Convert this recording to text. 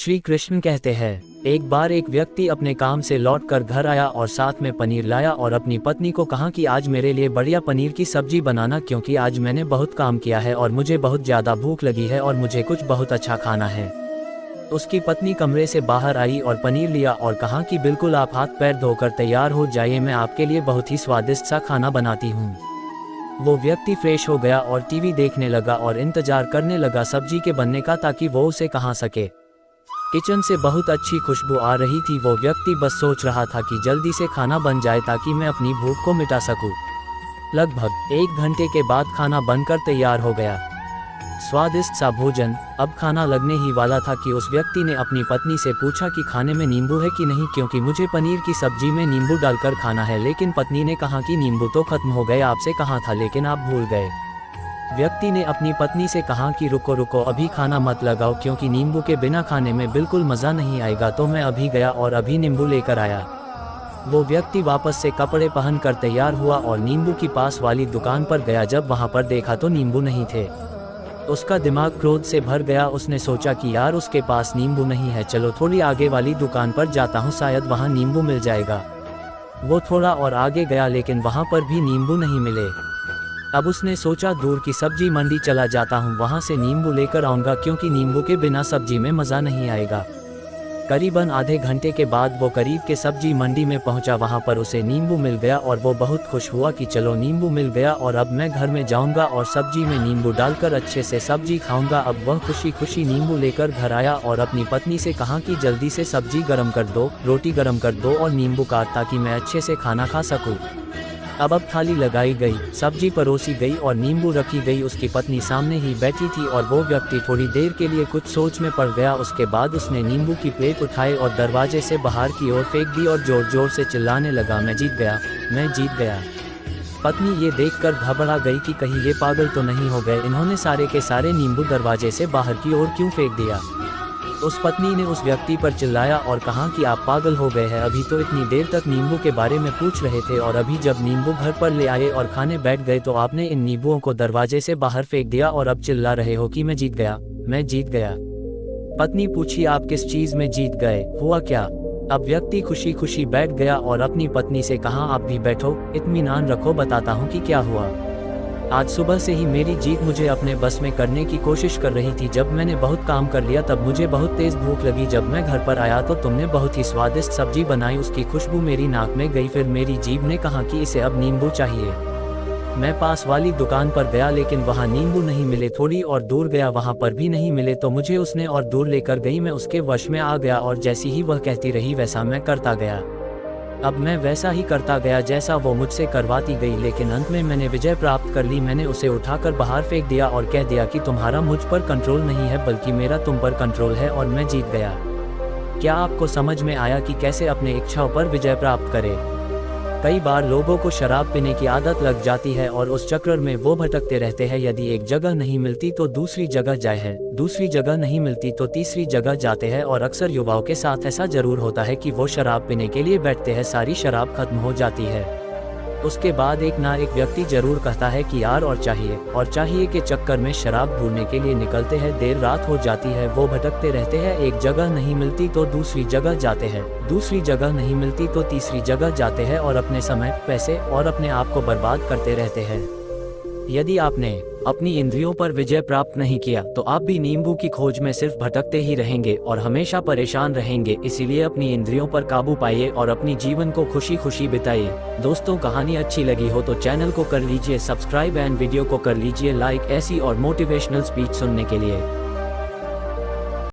श्री कृष्ण कहते हैं, एक बार एक व्यक्ति अपने काम से लौटकर घर आया और साथ में पनीर लाया और अपनी पत्नी को कहा कि आज मेरे लिए बढ़िया पनीर की सब्जी बनाना, क्योंकि आज मैंने बहुत काम किया है और मुझे बहुत ज़्यादा भूख लगी है और मुझे कुछ बहुत अच्छा खाना है। उसकी पत्नी कमरे से बाहर आई और पनीर लिया और कहा कि बिल्कुल आप हाथ पैर धोकर तैयार हो जाइए, मैं आपके लिए बहुत ही स्वादिष्ट सा खाना बनाती हूँ। वो व्यक्ति फ्रेश हो गया और टीवी देखने लगा और इंतजार करने लगा सब्जी के बनने का, ताकि वो उसे कहा सके। किचन से बहुत अच्छी खुशबू आ रही थी। वो व्यक्ति बस सोच रहा था कि जल्दी से खाना बन जाए ताकि मैं अपनी भूख को मिटा सकूं। लगभग 1 घंटे के बाद खाना बनकर तैयार हो गया। स्वादिष्ट सा भोजन। अब खाना लगने ही वाला था कि उस व्यक्ति ने अपनी पत्नी से पूछा कि खाने में नींबू है कि नहीं, क्योंकि मुझे पनीर की सब्जी में नींबू डालकर खाना है। लेकिन पत्नी ने कहा कि नींबू तो खत्म हो गए, आपसे कहा था लेकिन आप भूल गए। व्यक्ति ने अपनी पत्नी से कहा कि रुको रुको, अभी खाना मत लगाओ, क्योंकि नींबू के बिना खाने में बिल्कुल मज़ा नहीं आएगा। तो मैं अभी गया और अभी नींबू लेकर आया। वो व्यक्ति वापस से कपड़े पहनकर तैयार हुआ और नींबू की पास वाली दुकान पर गया। जब वहां पर देखा तो नींबू नहीं थे। उसका दिमाग क्रोध से भर गया। उसने सोचा कि यार उसके पास नींबू नहीं है, चलो थोड़ी आगे वाली दुकान पर जाता हूँ, शायद वहाँ नींबू मिल जाएगा। वो थोड़ा और आगे गया लेकिन वहाँ पर भी नींबू नहीं मिले। अब उसने सोचा दूर की सब्जी मंडी चला जाता हूँ, वहाँ से नींबू लेकर आऊँगा, क्योंकि नींबू के बिना सब्जी में मज़ा नहीं आएगा। करीबन आधे घंटे के बाद वो करीब के सब्जी मंडी में पहुंचा। वहां पर उसे नींबू मिल गया और वो बहुत खुश हुआ कि चलो नींबू मिल गया और अब मैं घर में जाऊंगा और सब्जी में नींबू डालकर अच्छे से सब्जी खाऊंगा। अब वह खुशी खुशी नींबू लेकर घर आया और अपनी पत्नी से कहा कि जल्दी से सब्जी गर्म कर दो, रोटी गर्म कर दो और नींबू काट, ताकि मैं अच्छे से खाना खा सकूँ। अब थाली लगाई गई, सब्जी परोसी गई और नींबू रखी गई। उसकी पत्नी सामने ही बैठी थी और वो व्यक्ति थोड़ी देर के लिए कुछ सोच में पड़ गया। उसके बाद उसने नींबू की प्लेट उठाई और दरवाजे से बाहर की ओर फेंक दी और जोर जोर से चिल्लाने लगा, मैं जीत गया, मैं जीत गया। पत्नी ये देखकर घबरा गई कि कहीं ये पागल तो नहीं हो गए, इन्होंने सारे के सारे नींबू दरवाजे से बाहर की ओर क्यों फेंक दिया। उस पत्नी ने उस व्यक्ति पर चिल्लाया और कहा कि आप पागल हो गए हैं, अभी तो इतनी देर तक नींबू के बारे में पूछ रहे थे और अभी जब नींबू घर पर ले आए और खाने बैठ गए तो आपने इन नींबुओं को दरवाजे से बाहर फेंक दिया और अब चिल्ला रहे हो कि मैं जीत गया, मैं जीत गया। पत्नी पूछी, आप किस चीज में जीत गए, हुआ क्या। अब व्यक्ति खुशी खुशी बैठ गया और अपनी पत्नी से कहा, आप भी बैठो, इत्मीनान रखो, बताता हूँ कि क्या हुआ। आज सुबह से ही मेरी जीत मुझे अपने बस में करने की कोशिश कर रही थी। जब मैंने बहुत काम कर लिया तब मुझे बहुत तेज भूख लगी। जब मैं घर पर आया तो तुमने बहुत ही स्वादिष्ट सब्जी बनाई, उसकी खुशबू मेरी नाक में गई। फिर मेरी जीभ ने कहा कि इसे अब नींबू चाहिए। मैं पास वाली दुकान पर गया लेकिन वहाँ नींबू नहीं मिले। थोड़ी और दूर गया, वहाँ पर भी नहीं मिले, तो मुझे उसने और दूर लेकर गई। मैं उसके वश में आ गया और जैसी ही वह कहती रही वैसा मैं करता गया। अब मैं वैसा ही करता गया जैसा वो मुझसे करवाती गई, लेकिन अंत में मैंने विजय प्राप्त कर ली। मैंने उसे उठाकर बाहर फेंक दिया और कह दिया कि तुम्हारा मुझ पर कंट्रोल नहीं है, बल्कि मेरा तुम पर कंट्रोल है और मैं जीत गया। क्या आपको समझ में आया कि कैसे अपने इच्छाओं पर विजय प्राप्त करें? कई बार लोगों को शराब पीने की आदत लग जाती है और उस चक्कर में वो भटकते रहते हैं। यदि एक जगह नहीं मिलती तो दूसरी जगह जाए है, दूसरी जगह नहीं मिलती तो तीसरी जगह जाते हैं। और अक्सर युवाओं के साथ ऐसा जरूर होता है कि वो शराब पीने के लिए बैठते हैं, सारी शराब खत्म हो जाती है। उसके बाद एक ना एक व्यक्ति जरूर कहता है कि यार और चाहिए के चक्कर में शराब ढूंढने के लिए निकलते हैं। देर रात हो जाती है, वो भटकते रहते हैं, एक जगह नहीं मिलती तो दूसरी जगह जाते हैं, दूसरी जगह नहीं मिलती तो तीसरी जगह जाते हैं और अपने समय, पैसे और अपने आप को बर्बाद करते रहते हैं। यदि आपने अपनी इंद्रियों पर विजय प्राप्त नहीं किया तो आप भी नींबू की खोज में सिर्फ भटकते ही रहेंगे और हमेशा परेशान रहेंगे। इसीलिए अपनी इंद्रियों पर काबू पाइए और अपनी जीवन को खुशी खुशी बिताइए। दोस्तों, कहानी अच्छी लगी हो तो चैनल को कर लीजिए सब्सक्राइब एंड वीडियो को कर लीजिए लाइक, ऐसी और मोटिवेशनल स्पीच सुनने के लिए।